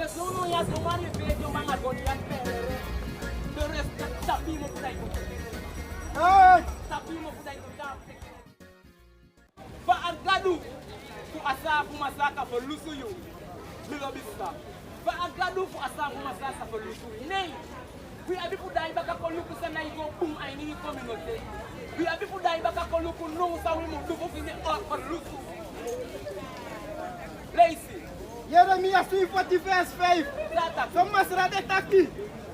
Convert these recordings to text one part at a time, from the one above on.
sono ya somani vejo manga golian pere. De respect tapi mo pudai ko. Tapi mo pudai ko ta. Ba agadu ku asa ku masaka for lusu you. Milobista. Ba agadu ku asa ku masaka for lusu. Nei. We abi pudai baka ko luku sana igo pum ai ni community. We abi pudai baka ko luku no sa we mo dubo fini for lusu. Lazy. Jeremias 3:40 verse 5. Thomas Radet aqui.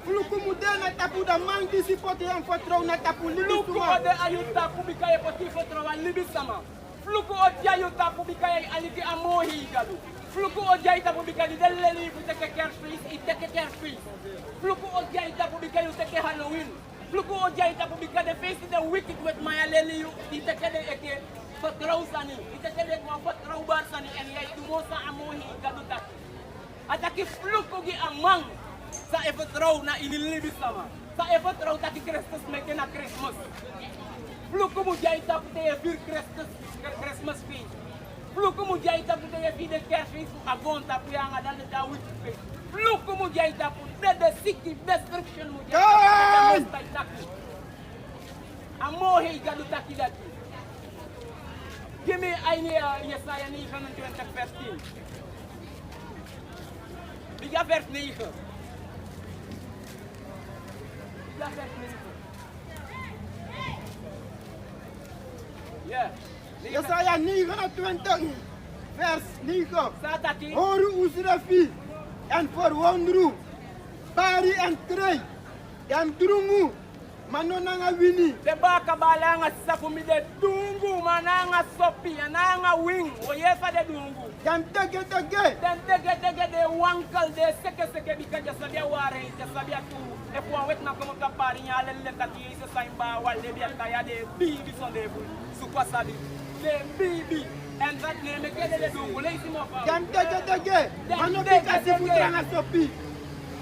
Fluku muda na tapu da mangi si poti yang fotrou na tapu Fluku ode ayuta kubikaye poti fotrou an libisama. Fluku ode ayuta kubikaye aliki amohi gadu. Fluku ode ayuta kubikaye deleli kuteke carefree iteke carefree. Fluku ode ayuta kubikaye uteke Halloween. Fluku ode ayuta kubikaye face the wicked with my aleli iteke de eke fotrou sani. Iteke de kwa fotrou bar sani en yai tumosa amohi gadu tak. Ataki fluku gi amang. Sa efetrou na inilibi sama. Sa efetrou taki Christus meke na Christmas. Fluku mu jai tap te vir Christmas feast. Fluku mu jai tap te vir de kerfeest agon tap yang ada da week feast. Fluku mu jai tap de city description mu jai. Amohe gadu taki daki. Give me idea Yesaya 9:15. Biga vers 9. Yeah. Yesaya 29 vers 9. Sataki. Horu usrafi en verwondru. Bari en krei. En drungu. Manonanga wini. Deba kabala nga safu mi de dungu mananga sopi ananga wing oyesa de dungu. Dan tege de wankal de seke bika jasabia ware jasabia tu e po wet na komo kapari nya le kati isa saimba wale bia kaya de bibi son de bu su kwa sabi de bibi and that name kede de dungu le simo fa. Dan tege manobi kasi futranga sopi.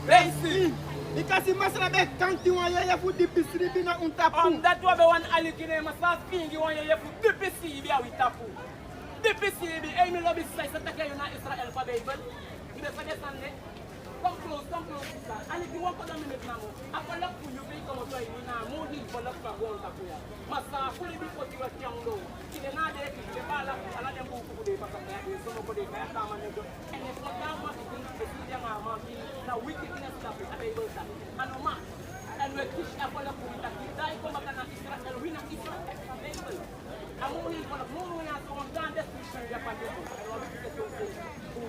Lazy. Ikasi masra be kanti wa yeye fu dipisri bina untapu. That wa be wan alikine masa fingi wa yeye fu dipisi bia witapu. Dipisi bi ay mi lobi sai sa take na Israel fa Bible. Ide fa de sande. Come close sa. Aliki wa ko da minute na mo. Akola ku yu be ko mo to ni na mo hi ko la fa gon ta ku ya. Masa ku li bi ko ti wa tiangdo. Ide na de ki de bala ala de bu ku de pa ka ya de so mo ko de ka ta ma ne do. Ene ko ta ma ki ki de nga ma ki na wickedness ta be Bible ta. Ano ma. And we teach akola ku ta ki dai ko makana Israel wina Israel fa Bible. Amohi ko na mo ya so on dan description ya pa de ko. Ano bi ko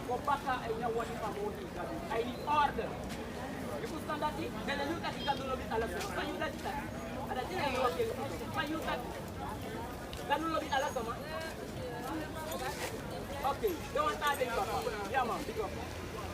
ko baka ay na wani pa mo ni gabi. Ay order. Iku standardi dele luka ki gadulo bi ala so. Payuda kita. Ada tira yo ke. Payuda. Gadulo bi ala so ma. Okay, don't time it papa. Yeah man, big up.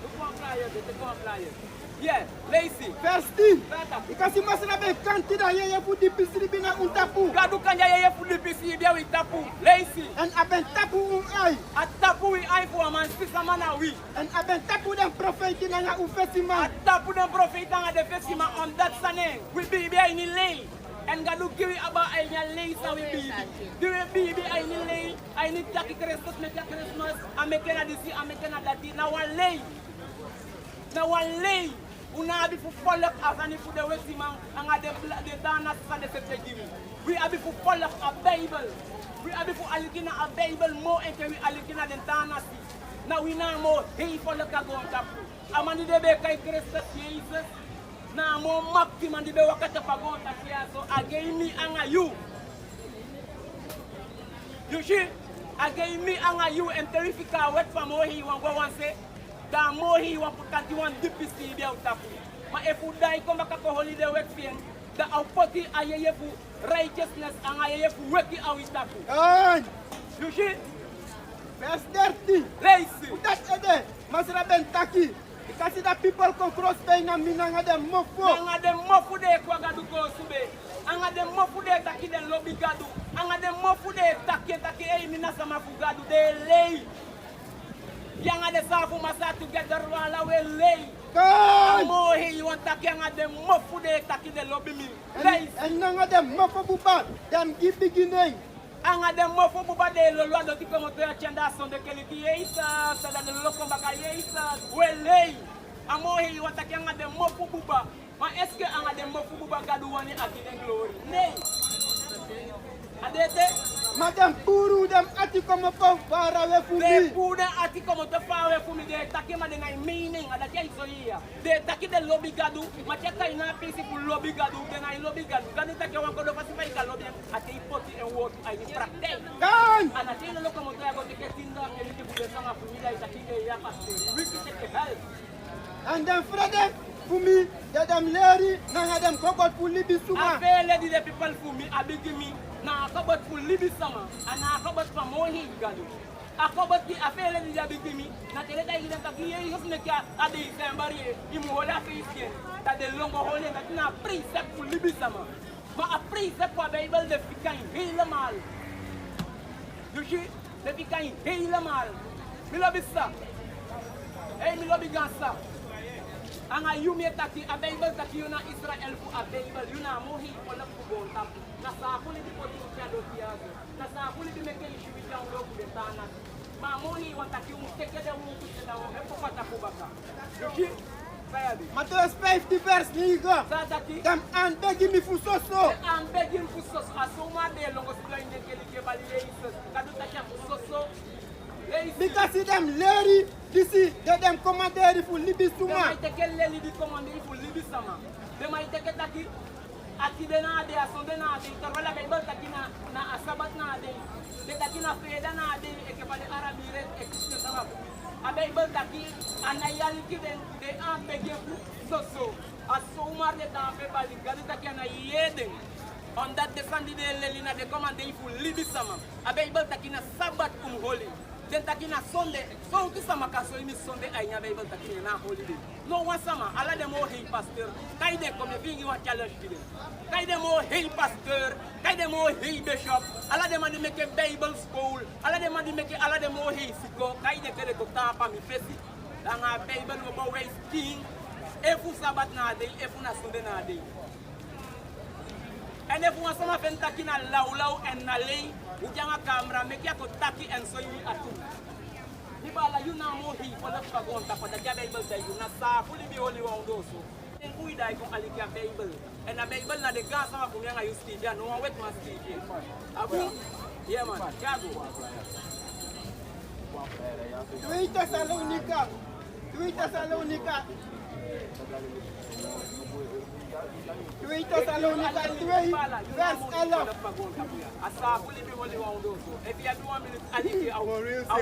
Look one flyer, the one flyer. Yeah, Lazy. Vers 10. Ikasi masra be kanti da yeye fu dipisri bina untapu. Gadu kanya yeye fu dipisi bia wi tapu. Lazy. En aben tapu ai. Atapu wi ai fu man sisa mana wi. En aben tapu den profeti na nga ufesima. Atapu den profeta nga de fesima on that sane. We be bia ini lay. En gadu kiwi aba ay nya lay sa wi bibi. Diwe bibi ay ni lay. Ay ni taki Christmas meka Christmas. Amekena disi amekena dati na wan lay. Na wan lay. Una abi fu follow afani fu de wesima anga de dana sa de setejimi. We abi fu follow a Bible. We abi fu alikina a Bible mo ente we alikina de dana si. Na we na mo he follow ka go tapu. Amani de be kai Christus Jesus. Na mo makti man di be wakata pagonta kia so again me anga you. You see? Again me anga you and terrifica wet from mo he wan go wan say. Da mo hi wan putanti wan dipisi bia utapu. Ma efu dai ko makako holiday week fien. Da au poti ayeye fu righteousness ang ayeye fu weki au itapu. Ai. You see? Vers 30. Lazy. Udat ede masra ben taki. Ikasi da people kon cross pay na minanga de mofo. Anga de mofu de kwa gadu ko sube. Anga de mofu de taki de lobby gadu. Anga de mofu de taki ei minasa mafu gadu de lei. Yang ada safu masa together wala we lay. Kan. Mo he you want taki yang ada mofu de taki de lobby mi. Lazy. En nanga de mofo buba. Dem give beginning. Anga de mofu buba de lo lo do tipo moto ya chanda son de keliti yeisa, sada de lo komba ka yeisa, we lay. Amohi wataki anga de mofu buba. Ma eske anga de mofu buba gadu wani akine glory. Nee. Adete. Madame Puru dem ati como po far away from They me. put ati como te far away from me. They taki ma de ngai meaning. Adake iso here. They taki de lobby gadu. Ma cheka ina peaceful lobby gadu. Then I lobby gadu. Gadu taki wanko do pasi ka lobby. Ati ipoti and work. I practice. Kan! And ati no como te ago te ketinda. Eli te bude sanga fumida itaki de ya paste. Wiki te help. And then Freddy for me, that them lady, now them covered for Libby I Suma. pay lady the people for me. I beg me. Now I covered for Libby summer. And I covered for Mohi gadu. I covered the affair lady the beg me. Now tell that you don't get you make a December. You will have to that the longer hole that now precept for Libby summer. But a precept for Bible the Picain heal mal. You see the Picain heal mal. Me love it sir. Hey, me love it sir. Anga you me taki a Bible taki you na Israel fu a Bible you na mohi for na fu bon tap na sa kuli di poti kya do tiago na sa kuli di meke ishu bi jang do ku de tana ma mohi wa taki um teke de mu ku de na e po pata ku baka you baby Matthew 50 verse niga. sa taki Them and begging me for so. am begging fu so asoma de longo spline de keli ke bali Jesus kadu taki fu so Because see them lady, this is them commander for Libby They Suma. might take a lady to command if you live sama. They might take a taki. Aki de na de asonde na de. Tarwala Bible taki na asabat na de. De taki na feda na de. Eke pale Arabi red ekiste sama. A Bible taki anayali ki den de am bege so. Asomar de tampe bali gadi taki anayeden. On that descended de lelina de command if you live sama. A Bible taki na sabat holy. Then takina Sunday, so to some caso in Sunday, I never able to take a holiday. No one summer, Allah them all hate pastor, kind them come the you want challenge to them. Kind them all hate pastor, kind them all hate bishop, Allah them and make a Bible school, Allah them and make Allah them all hate go, kind them get to tap me face. And a Bible will always king, if you Sabbath na day, if you na Sunday na day. And if one summer fen takina low and nalay, ujanga camera make ya ko taki and so you atu. Nibala you na mo hi for the pagon ta for the Bible say you na sa fully be only one doso. Then we die kung alikia Bible. And a Bible na de gas sama kung yang use TV no one wet mas TV. Abu? Yeah man, Jago. 2 Thessalonica. 2 Thessalonica. 2 Thessalonica 3 verse 11. Asa fully be only one doso. If you have 1 minute aliki au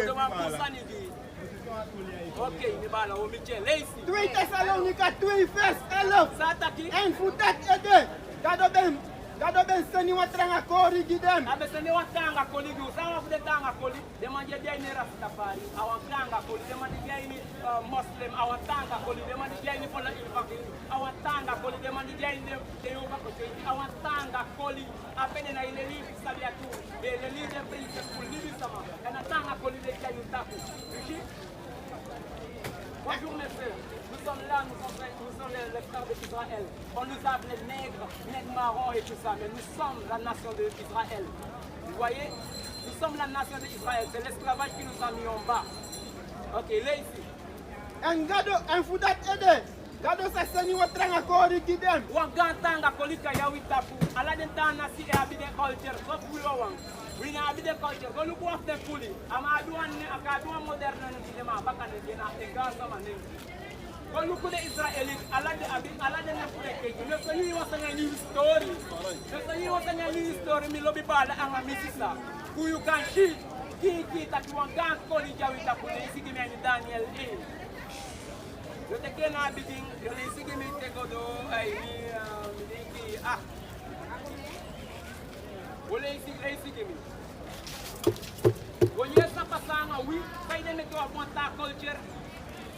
do ma kusani di. Okay, nibala o mi che lazy. 3 Thessalonica 3 verse 11. Sataki. And for that ede, gado ben seni watranga kori gidem. Abesende watanga koli du sama kude tanga koli de manje dia ni rastafari awatanga koli de manje dia ni muslim awatanga koli de manje dia ni fola ilfaki awatanga koli de manje dia ni de yoba ko awatanga koli apene na ile livi sabia tu ile livi de prince kuli sama kana tanga koli de dia yutaku you bonjour messieurs, nous sommes là, nous sommes les frères d'Israël. On nous appelle nègres marrons et tout ça, mais nous sommes la nation d'Israël. Vous voyez? Nous sommes la nation d'Israël. C'est l'esclavage qui nous a mis en bas. Ok, là ici. And for that ede, gado sa seni watranga kori gidem. Wagantanga kolika ya witapu. Ala den tana si e abide culture. So fulo wang. We na abide culture. Go look after fully. Ama aduan akaduan modern ni dema bakane dena e gaza manen. Go look at the Israelis. Ala de na kule keji. No so you want a new story. No so you want a new story. Mi lobi bala anga misisa. Who you can see. Kiki taki wangan koli ya witapu. Isi kimi ani Daniel A. Yo te kena bidding, yo le sige me te godo ay ni Wole sige me. When you stop pasanga we, kay de me ko want ta culture.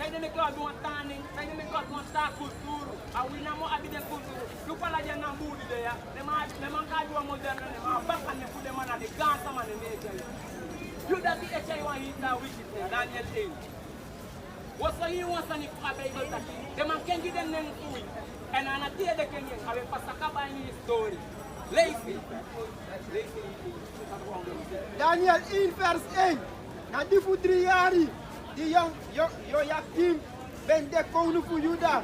Kay de me ko want tanning, kay de me ko want ta kulturo. A we na mo abide kulturo. Lu pala dia na mudi de ya. Le man ka do modern ne ma baka ne fu de man de gansa man ne je. You that the HI1 hita with Daniel A. What's you want to Bible taki? The man can give them food. And an idea they can have a pasakaba in his story. Lazy. Daniel in verse 1. Na di fu 3 yari. Di yo yakim ben de kounu fu Yuda.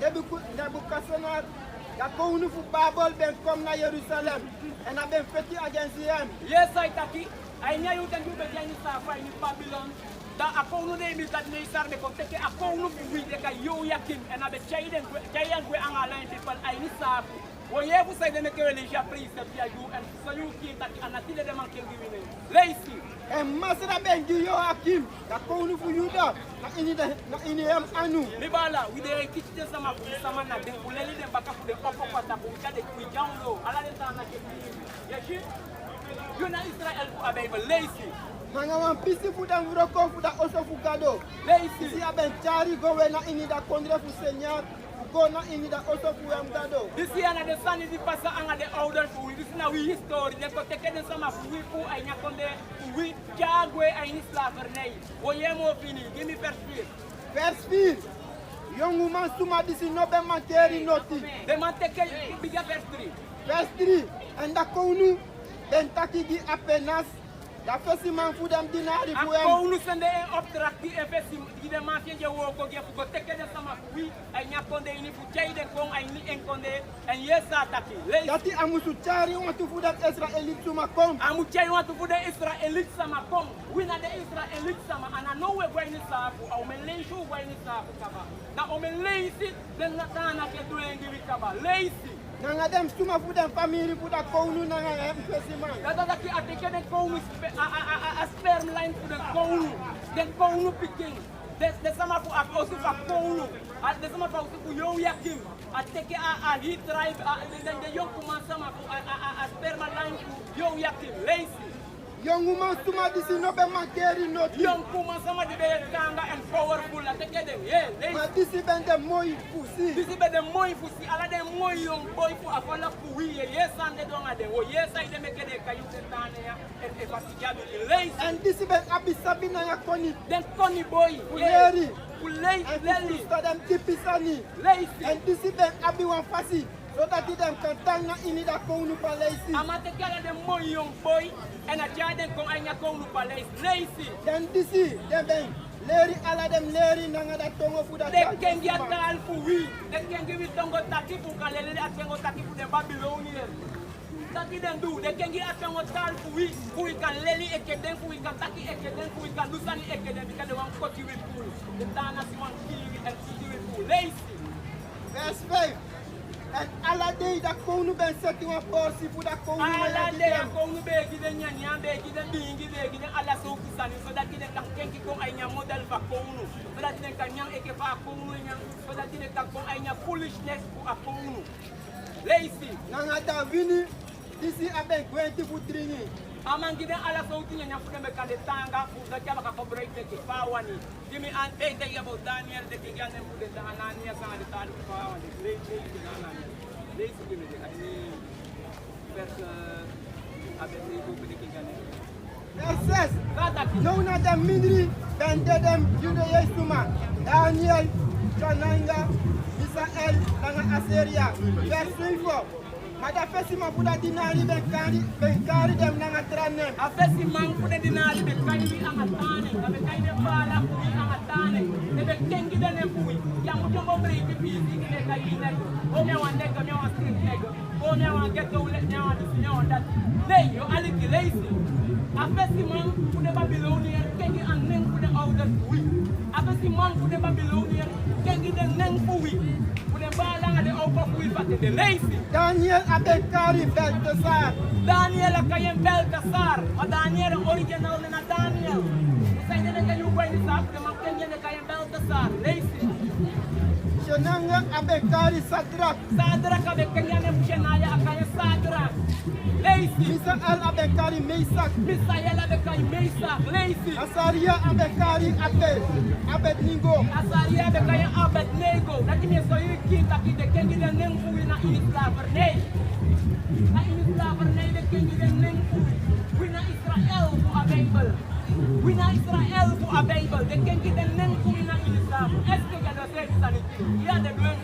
Nebukadnezar, ya kounu fu Babel ben kom na Jerusalem. En a ben feti agensiam. Yes, I taki. I know you can do better in Safa in Babylon. Da akounu de mi dat ne sar de konteke akounu fu de ka yo yakin en abe chaiden gwe angalain people ay ni safu. Wo ye bu say de ne kele ja prise pia you and so you kin taki anatile de man ken giwine. Lazy. En masra ben di yo akim. Ya kounu fu Yuda. Na ini em anu. Libala, we dey teach them sama na de uleli de baka fu de papa pata bu ka de ku janglo. Ala de ta na ke ni. Yeshi. You na Israel fu abebe lazy. Nanga wan pisi fu dan vroko fu da oso fu gado. Lazy. Si aben chari go we na ini da kondre fu Seigneur. Go na ini da oso fu am gado. This year na the sun is the pasa anga the older fu. This na we history. De ko teke de sama fu fu ay nyakonde fu we jagwe ay ni slaver nei. Wo ye mo fini. Give me perspective. Verse 4. Young woman suma disi no be makeri noti. De man teke biga perspective. Verse 3. En da kounu ben taki gi apenas. Da fesi man fu dem dinari fu em. Ako unu sende en opdracht die efesi die de man je wo go ge fu teke de sama fu we ay nyakonde ini fu jaide kon ay ni enkonde en yesa taki. Dati amusu chari watu fu dem Israelit suma kom. Amu chai want to put the Israelite sama kom. We na the Israelite sama and I know we're going to safu. Au melenju going to safu kaba. Na o melensi den na kana ke duengi kaba. Lazy. Nanga dem suma fu dem family fu da kounu nanga em fesi man. Dada ki ateke den kounu a sperm line fu den kounu. Den kounu picking. De sama fu also fa kounu. De sama fu also fu yo yakim. Ateke a heat drive den de young kuma sama fu a sperm line fu yo yakim. Lazy. Young woman suma disi no be makeri noti. Young kuma sama di be kanga and powerful ateke den. Yeah, lazy. Ma disi ben de moi fusi. This is the moi fusi ala de moi young boy fu akola fu wi yes and de donga de o yes I de make de kayu tane ya e fatigabi lazy En disi ben abisabi na ya koni. then Connie boy Fuleri. fulay En leli sto dem tipisani. lazy En disi ben abi wan fasi. So that dem kan tang na ini da kounu pa lazy. amate kala de moi young boy and a jaden kon anya kon nu palais lazy Den disi dem ben leri ala dem leri nanga da tongo fu da. de kengi atal fu wi de kengi wi tongo taki fu kalele de atengo taki fu de Babylonian taki den du de kengi atengo tal fu wi kan leli ekeden fu wi kan taki ekeden fu wi kan lusani ekeden because de wan koti wi fu de dana si wan kiri and kiri wi fu lazy Verse 5. En ala day da kounu ben seti wan porsi fu da kounu na ala ya de dem. ko nu be gi de nyanya be gi de bingi be gi de ala so kusani so that de kan kengi ko ay nya model fa ko nu so that de kan nyang eke fa ko nu nya so that de kan ko ay nya foolishness fu a ko nu lazy Nanga da vini disi abe gwenti fu trini. amangi de ala so tinya nya fu de kan de tanga fu da kaba ka cooperate ke fa wani gimi an be de yabo Daniel de ki gane fu de Anania sa de ta fa wani lazy lazy gimi de ani verse abe de ko de ki gane Verse 6. Kata ki Nou na dem mindri ben de dem jude yesuma. Daniel, Kananga, Misael, nanga Aseria. Verse 5. Mada fesi ma fuda dinari ben kari dem nanga tranem. afesi man kude dinali be kayri amatane abe kayde bala kuwi amatane be kengi dane kuwi ya mutombo bre bi bi ne kayina o me wan de me wan street nego o me wan get to let me wan this me wan that lay yo aliki lazy afesi man kude Babylonian kengi an nen kude order kuwi afesi man kude Babylonian kengi den nen kuwi kude bala ngade o ko kuwi patte de lazy Daniel abe kari Beltesar. Daniel kayen Belkasar, o Daniel original na Daniel. Isa ina na kayo kway ni Sap, naman kanya na kayen Belkasar, lazy. Shenanga abe kari Sadrak. Sadra ka be kanya na Mushenaya akayen Sadra, lazy. Misael abe kari Mesak. Misael be kay Mesak, lazy. Asaria abe kari Abednego. Asaria be kayen Abednego. Dati niya so yung kita kide kengi na nengkuwi na inislaver nay. Na inislaver nay de kengi na nengkuwi. We na Israel po a Bible. We na Israel po a Bible. De kengi na nengkuwi na inislaver. Eske gada sa sanity. Ya de duen.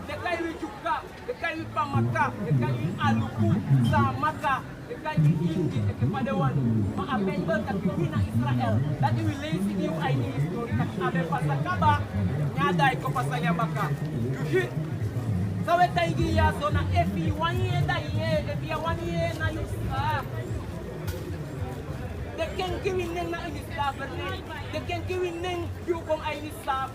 De kay Chuka, de kai Pamaka, de kai Aluku, Samaka, de kai Indi, de Kepadewan, ma Abengel Kakina Israel, that you will lazy you I need story, Abe Pasakaba, Nyadai Kopasayabaka. You hear? So we take ya so na if you 1 year that year, if you 1 year na you they can give in na ini slavery. They can give in you come I need slave.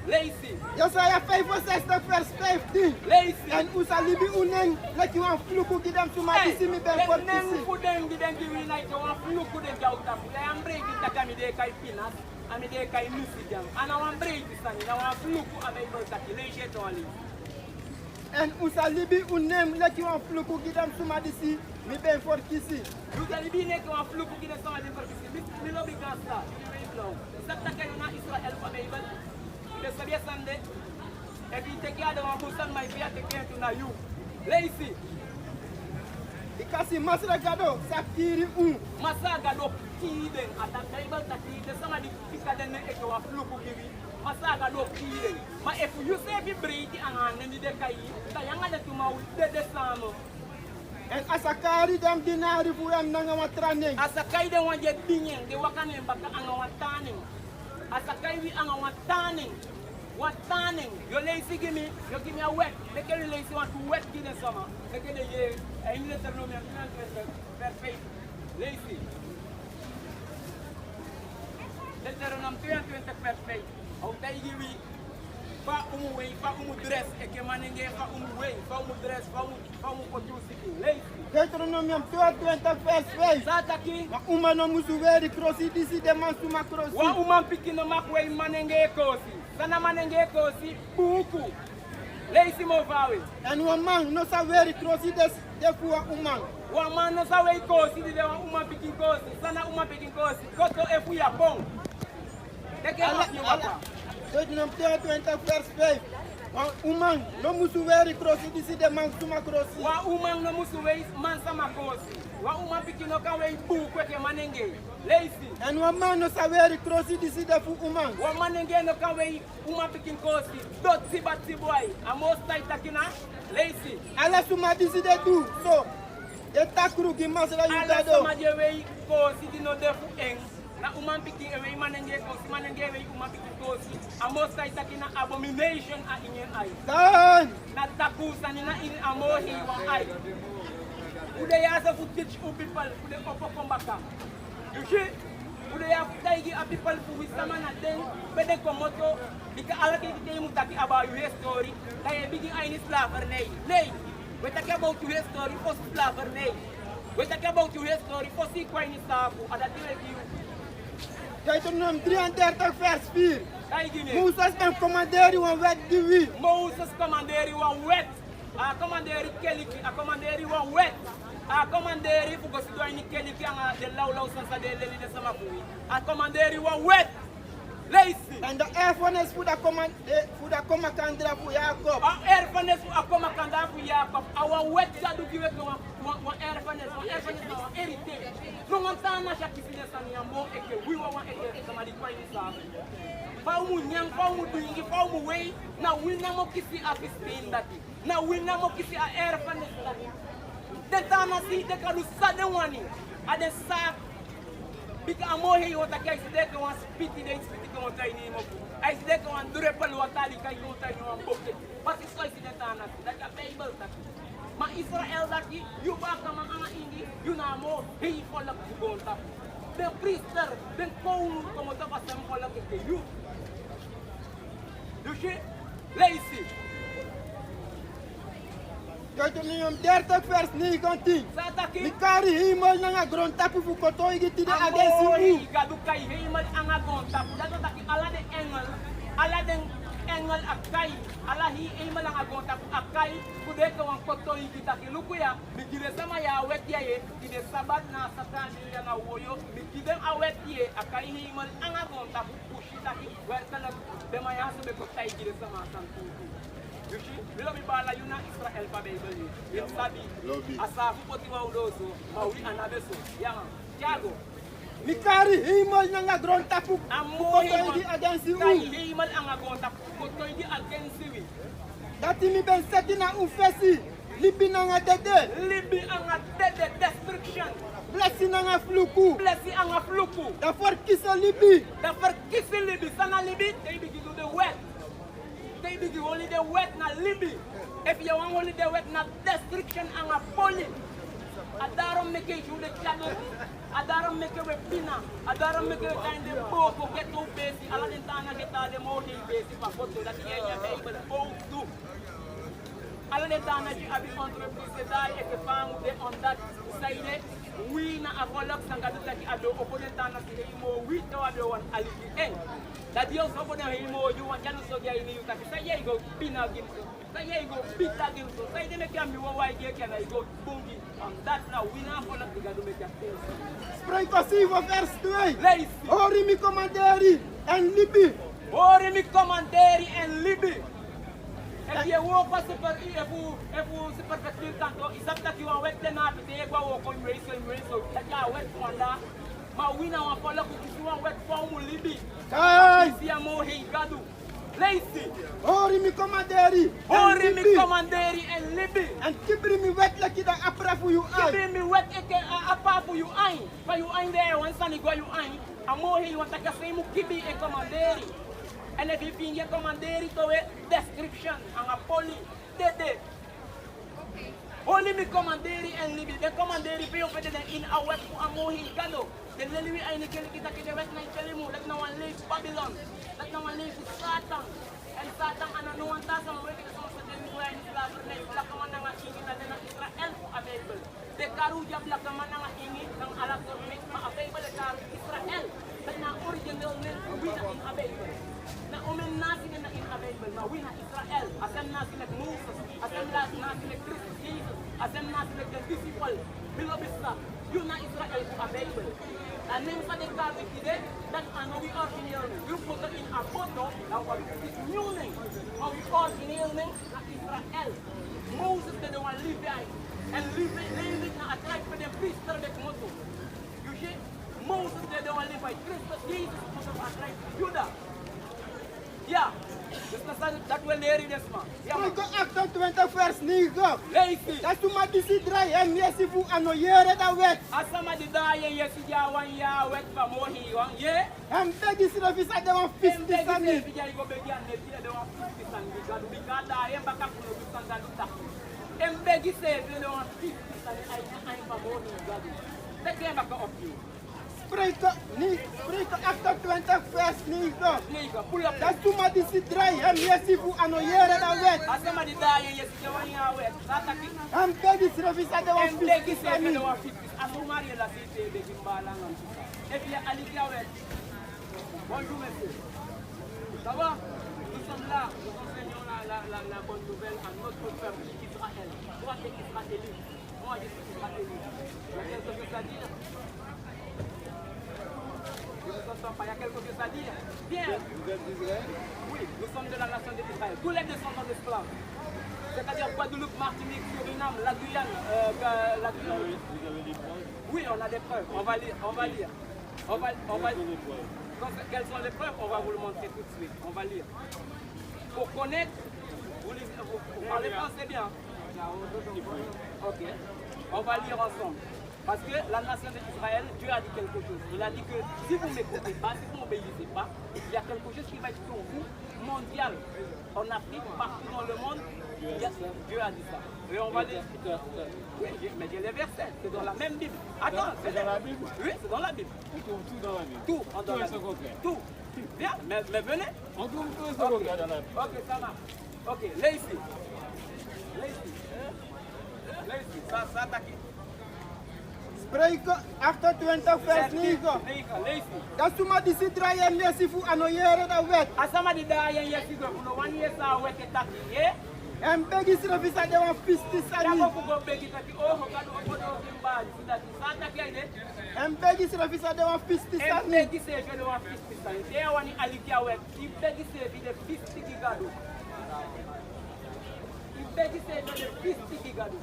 Lazy. Jesaja 65 vers 15. Lazy. En usa libi unen leki wan fluku gidam suma disi mi ben for Neng disi. fudeng di den give na ito wan fluku den jauta. Kaya ang break kita kami de kay Pinas, ami de kay Musidian. Ana wan break isani na wan fluku amay berkati leje to ali. En usa libi unen leki wan fluku gidam suma disi mi ben for kisi. Usa libi ne ko wan fluku gidam sama den berkati. Mi lobi gasta. Sakta kayo na Israel pa Bible. De sabia sande. E vi te kiada wan busan mai via te kento na you. Lazy. Ikasi masra gado sakiri Masaga do kiden ata Bible ta kiden sama di kikaden ne eko wa fluku kiwi. Masaga do kiden. Ma if you say bi breiti angan ni de kai, ta yanga de tuma de samo. En asakari dam dinari fu am nanga watranen. Asakai de wanje dingen de wakane baka anga wataning. Asakai wi anga wataning. Wataning. Yo lazy give me a wet. They can lazy want to wet kiden sama. They can ye in the term me perfect. Lazy. Deuteronomy 22 perfect. Au dai giwi fa way fa dress e ke manenge fa way fa dress fa kotusi lazy. Deuteronomium 22 vers 20. Sataki Ma uma no musuweri krosi disi de mansuma krosi. wa umam pikino makwei manenge kosi. Sana manenge kosi buku. Lazy mo vawe. En wa man no saweri krosi de fu wa umang. Wa man no sawe kosi de wa umam pikin kosi. Sana umam pikin kosi. Koto efu ya bong. Deke hapi wapa. Deuteronomium 22 vers 5. Wa umang no musuweri krosi disi de mansuma krosi. Wa umang no musuwe man sama kosi. Wa umam pikino kawe buku ke manenge. Lazy. En wa man no saweri krosi disi de fu umang. Wa manenge no kawe umam pikin kosi. Dot sibati boy. Amos taita kina. Lazy. Ala suma disi de du. So de takru gi masra Ala yugado. sama jewe kosi dino defu eng. Na umam pikin ewe manenge ewe umam pikin kosi. Amos taita kina abomination a inyen ay. Dan. Na takusa ni na in amohi wa ay. Ude ya sa fu teach u people ude opo kombaka. You see? Ude ya fu taigi a people fu wisama na den bede komoto bika ala ke kite mutaki about your story. Kaya bigi ay ni slaver nei. Nei. We talk about your story for slaver nei. We talk about your story for si kwai ni safu adati we you. Deuteronomium 33 vers 4. Taigi ne. Moses ben commanderi wan wet di wi. Moses commanderi wa wet. A commanderi keliki, a commanderi wa wet. A commanderi fu gosi do ni keliki anga de law sansa de leli de sama fu. A commanderi wa wet. Lazy. En de erfenis voor de commandant voor Jacob. A erfenis fu a commandant fu Jacob. A wa wet ja du kiwe ko wa erfenis na wa heritage. No nganta na shaki fine sani ambo eke wi wa eke sama di kwa ni sa. Fa umu nyang, fa umu duingi, fa umu wei, na wina mo kisi a fistin dati. Na wina mo kisi a erfenis dati. Denta na si de kalu sa de wani. A de sa bika amohe yota kai side ko wan spiti ko wan tai ni mo. Ai side ko wan dure pal watali kai ko tai no bokke. Pas is kai side ta na da ka Bible dati. Ma Israel dati yu ba ka man ana indi yu na mo hi folak gonta. Ben priester, ben kounu como ta pasam folak ke yu. Dus lazy. Deuteronomium 30 vers 19. Sataki. Mikari himol nga grond tapu fu koto igiti de agensi u. Amohi gadukai heimal anga gonta. Dato taki ala de engel akai. Ala hi heimal anga gonta akai. Kude ko ang koto igita kilukuya. Bigile sama ya awet ya ye. Kide sabat na satani ya na woyo. Bigile awet ye akai heimal anga gonta pushita ki. Welkana demaya so be kotai gile sama santu. You see, bilo mi bala yuna Israel pa Bible ni. Yung sabi, asafu poti wa uloso, mauli anabeso. Yang, Tiago. Mikari himol nga grond tapu Amohi koto igi agensi u. Kai himal ang agonta, kotoy di against we. Dati mi ben setina ufesi. Libi nanga dede. Libi anga dede destruction. Blessi nanga fluku. Blessi anga fluku. Dafor kiso libi. Dafor kisi libi. Sana libi, they begin to the wet. They begin only the wet na libi. If you want only the wet na destruction anga poli. Adarom make it you the channel. Adarom make it with pina. Adarom make it kind of boat get to basic. Ala dentana get all the more basic. But what that the area able to do. Ala dentana ji abi entreprise dai e ke famu de on that side. We na avolok sangadu taki ado opponentana si imo we to ado one aliki en. That you also for imo you want janu so dia ini you taki say you go pina gim. Say you go beat that gim so say they make am you why dia can I go bungi. On that now we na avolok digadu make am. Spray passivo vers 2. Lazy. Ori mi comanderi en libi. Ori mi comanderi en libi. If you walk for super, if you super festival tanto, it's up that you are wet then after they go walk on race, so that you are wet for that. Ma winner one for luck if you are wet for libi. Kai. See a more hey gadu. Lazy. Ori mi comanderi. Ori mi comanderi en libi. En kibri mi wet leki da apra fu you ai. Kibri mi wet eke apa for you ai. For you ai there one sunny go you ai. A more hey want to say mu kibi e comanderi. En if you find your commanderi to a description and a poli, dede. Only me commanderi and libi. The commanderi pay over in a wet for a mohi gado. The lily I need to get the wet night telimu. Let no one leave Babylon. Let no one leave Satan. And Satan and no one does some way to some certain way in Israel. Black man and a king in Israel available. The Karuja black man and a king and Allah available Israel. But now original name we are available. Na omen nasi na available na wina Israel asem nasi na Moses asem nasi na Christ Jesus asem nasi na the disciple bilobista you na Israel available and name for the God today that and we are in your name you put it in a photo now what is new name how we are in your name na Israel Moses the one live behind and live it na a tribe for the priest the moto you see Moses the one live by Christ Jesus for the tribe Judah. Yeah, that will near this man. Yeah, Go acto 21st nigo. lazy. Dat tu ma disi dry en yesi fu anoyere da wet. Asama di daye yesi ja wan ya wet pa mo hi wan ye. En begi si refisa de wan fisti sami. Bija go begi an ne de wan 50 sangi gadu bi gada ye baka kuno bi sanga du ta. Embegi se de wan 50 sangi ay pa mo hi gadu. Take baka op you. Spreken acto 21st nigo. Nigga, pull up. Dat tu ma disi dry en yesi fu anoyere da wet. Asama di daye yesi ja wan ya wet. Sataki. En begi si refisa de wan Embegi fisti se de sami. wan 50. Asumari la cité de Gimbala ngam. Et puis Ali Kawet. Bonjour monsieur. Ça va? Nous sommes là, nous enseignons la bonne nouvelle à notre peuple Israël. Toi, tu es israélite. Moi, je suis israélite. Il y a quelque chose à dire? Je ne t'entends pas. Il y a quelque chose à dire? Bien. Oui, nous sommes de la nation d'Israël. Tous les descendants d'esclaves. C'est-à-dire Guadeloupe, Martinique, Suriname, la Guyane, la Guyane. Oui, on a des preuves. On va lire. Quelles sont les preuves? On va vous le montrer tout de suite. On va lire. Pour connaître, vous parlez français bien. Ok. On va lire ensemble. Parce que la nation d'Israël, Dieu a dit quelque chose. Il a dit que si vous ne m'écoutez pas, si vous ne m'obéissez pas, il y a quelque chose qui va être pour vous mondial. En Afrique, partout dans le monde, Dieu a dit ça. Et on va lire. Oui, mais j'ai les versets. C'est dans la même Bible. Attends, C'est dans la Bible? Oui, c'est dans la Bible. On trouve tout dans la Bible. Tout, on Tout dans la est Bible. secondaire. Tout. Viens, mais venez. On trouve tout est secondaire dans la Bible. Ok, ça marche. Ok, là ici. Là ici. Ça t'as qui? Spreken acto 21st nigo. Là ici. Dat tu ma disi dry en yesi fu anoyere da wet. Asama di da yen yesi go no one year sa weke taki ye. En begi si refisa de wan fisti Ya sami. ko go begi taki o ho kadu o do kimba di da sa taki ide. En begi si refisa de wan fisti E sami. begi se je no wa fisti sa. De wani alikia we. I begi se bi de fisti gigado. I begi se bi de fisti gigado.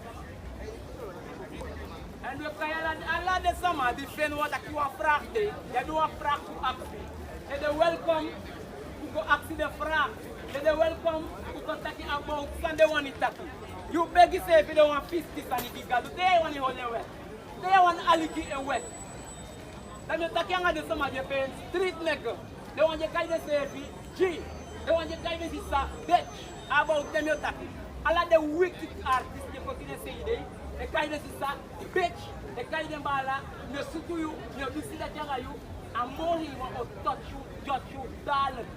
En we kan alla de sama di fen wat aki wa fraagde. Ya do wa fraag ku aksi. E de welcome ku go aksi de fraag. They welcome to Kentucky about Sunday one Itaki. You beg say if you don't want 50 sanity galu, they want you hold away. They want aliki away. Then you take on the summer you pay street nigga. They want you guys say G. They want you guys to say bitch about them you take. All of the wicked artists they continue say they guys say bitch. They guys them bala, they suku you, they do see that you, and more he want to touch you, judge you, darling.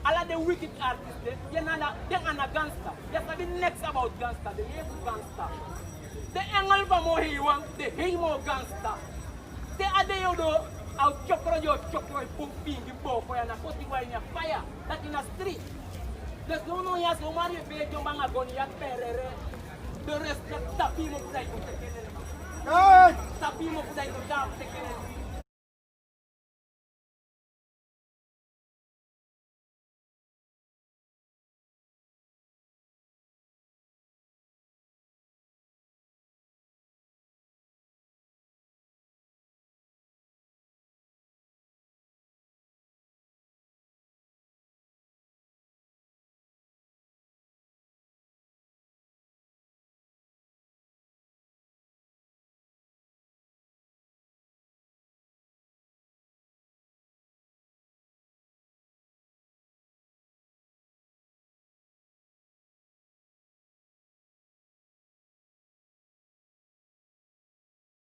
All of the wicked artists, they're not a gangster. Yes, I mean next about gangster, they hate gangster. The angle for more he want, they hate more gangster. They are there, you know, I'll chop on your boom, being the ball for and put you in your fire, like in a street. There's no one has no money, pay your man, I'm going to perere. The rest of the people, they take it. Tapi mo pudai ko daw, take it.